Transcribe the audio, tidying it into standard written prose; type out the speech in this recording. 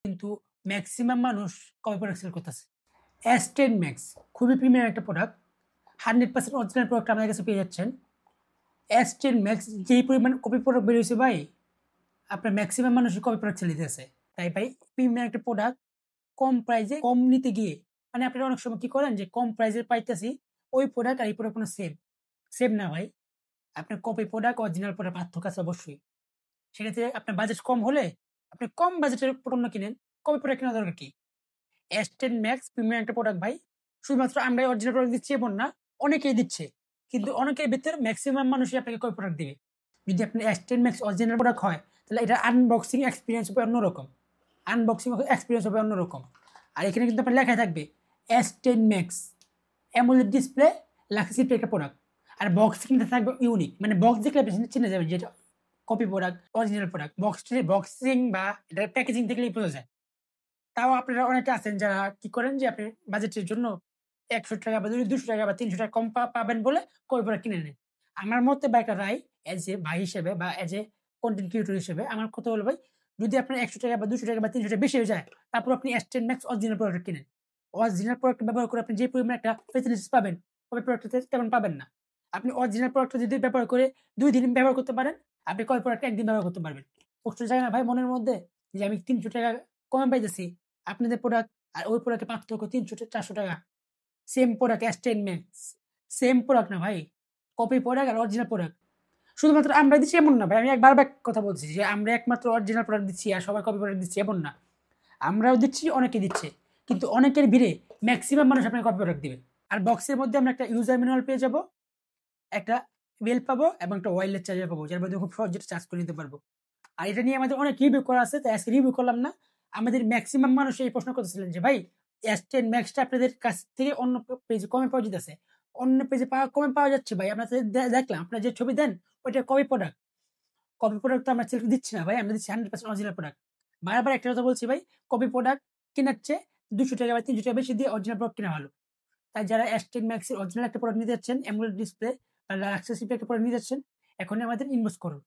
কিন্তু ম্যাক্সিমাম মানুষ copy product sell করতেছে। S10 Max খুবই প্রিমিয়াম একটা প্রোডাক্ট, 100% অরিজিনাল প্রোডাক্ট আমাদের কাছে পেয়ে যাচ্ছেন। S10 Max যেই পরিমাণ কপি প্রোডাক্ট বের হয়েছে ভাই, আপনার ম্যাক্সিমাম মানুষই কপি প্রোডাক্ট সেল দিতেছে। তাই ভাই প্রিমিয়াম একটা প্রোডাক্ট কম প্রাইসে কম নিতে গিয়ে মানে আপনারা অনেক সময় কি করেন যে কম প্রাইসে পাইতেছি ওই প্রোডাক্ট আর এই প্রোডাক্ট কোনো সেম না ভাই। আপনার কপি প্রোডাক্ট অরিজিনাল প্রোডাক্ট পার্থক্য আছে অবশ্যই। সেক্ষেত্রে আপনার বাজেট কম হলে আপনি কম বাজেটের পণ্য কিনেন, কপি প্রোডাক্ট কেনার দরকার কি? S10 Max প্রিমিয়াম একটা প্রোডাক্ট ভাই। শুধুমাত্র আমরাই অরিজিনাল প্রোডাক্ট দিচ্ছি এমন না, অনেকেই দিচ্ছে। কিন্তু অনেকের ভিতরে ম্যাক্সিমাম মানুষই আপনাকে কপি প্রোডাক্ট দিবে। যদি আপনার S10 Max অরিজিনাল প্রোডাক্ট হয়, তাহলে এটা আনবক্সিং এক্সপেরিয়েন্স হবে অন্যরকম। আনবক্সিং এক্সপেরিয়েন্স হবে অন্যরকম। আর এখানে কিন্তু আপনার লেখাই থাকবে S10 Max অ্যামোলেড ডিসপ্লে লাক্সিটি একটা প্রোডাক্ট। আর বক্স কিন্তু থাকবে ইউনিক, মানে বক্স দেখলে আপনি চিনে যাবেন যেটা copy product, original product. Boxing বা এটা প্যাকেজিং দেখলেই বোঝা যায়। তাও আপনারা অনেকে আছেন যারা কি করেন যে আপনি বাজেটের জন্য ৳১০০ বা ৳২০০ বা ৳৩০০ কম পাবেন বলে কপি প্রোডাক্ট কিনে নেন। আমার মতে বা একটা রায় এজ এ ভাই হিসেবে বা এজ এ কনটেন্ট ক্রিয়েটর হিসেবে আমার কথা হলো ভাই, যদি আপনার ৳১০০ বা ৳২০০ বা ৳৩০০ বেশি হয়ে যায়, তারপর আপনি S10 Max অরিজিনাল প্রোডাক্ট কিনেন। অরিজিনাল প্রোডাক্ট ব্যবহার করে আপনি যে পরিমাণে একটা ফেসিলিটিস পাবেন, কপি প্রোডাক্টটাতে তেমন পাবেন না। আপনি অরিজিনাল প্রোডাক্টটা যদি ব্যবহার করে ২ দিন ব্যবহার করতে পারেন, আপনি কপি প্রোডাক্ট ১ দিন ব্যবহার করতে পারবেন। কষ্ট যায় না ভাই মনের মধ্যে যে আমি ৳৩০০ কমে পাইতেছি। আপনাদের প্রোডাক্ট আর ওই প্রোডাক্টের পার্থক্য ৳৩০০-৪০০। Same product S10 Max, same product না ভাই। কপি প্রোডাক্ট আর অরিজিনাল প্রোডাক্ট। শুধুমাত্র আমরা দিচ্ছি এমন না ভাই। আমি বারবার কথা বলছি যে আমরা একমাত্র অরিজিনাল প্রোডাক্ট দিচ্ছি আর সবাই কপি প্রোডাক্ট দিচ্ছি এমন না। আমরাও দিচ্ছি, অনেকে দিচ্ছে। কিন্তু অনেকের ভিড়ে মেক্সিমাম মানুষ আপনাকে কপি প্রোডাক্ট দিবে। আর বক্সের মধ্যে আমরা একটা ইউজার ম্যানুয়াল পেয়ে যাবো, একটা বেল পাবো এবং একটা ওয়্যারলেস চার্জার পাবো, যার মধ্যে খুব সহজে চার্জ করে নিতে পারবো। আর এটা নিয়ে আমাদের অনেক রিভিউ করা আছে, তাই আজকে রিভিউ করলাম না। আমাদের ম্যাক্সিমাম মানুষ এই প্রশ্ন করতেছিলেন যে ভাই S10 Max টা আপনাদের কাছ থেকে অন্য পেজে কমে পাওয়া যাইতেছে। অন্য পেজে কমে পাওয়া যাচ্ছে ভাই। আমরা তো দেখলাম আপনারা যে ছবি দেন ওইটা কপি প্রোডাক্ট। কপি প্রোডাক্ট তো আমরা সেলফ দিচ্ছি না ভাই। আমরা দিচ্ছি 100% অরিজিনাল প্রোডাক্ট। বারবার একটা কথা বলছি ভাই, কপি প্রোডাক্ট কেনার চেয়ে ৳২০০ বা ৳৩০০ বেশি দিয়ে অরিজিনাল প্রোডাক্ট কেনা ভালো। তাই যারা S10 Max এর অরিজিনাল একটা প্রোডাক্ট নিতে যাচ্ছেন, অ্যামোলেড ডিসপ্লে বা লাক্সাসিটি একটা প্রোডাক্ট নিতে যাচ্ছেন, এখনই আমাদের ইনবক্স করুন।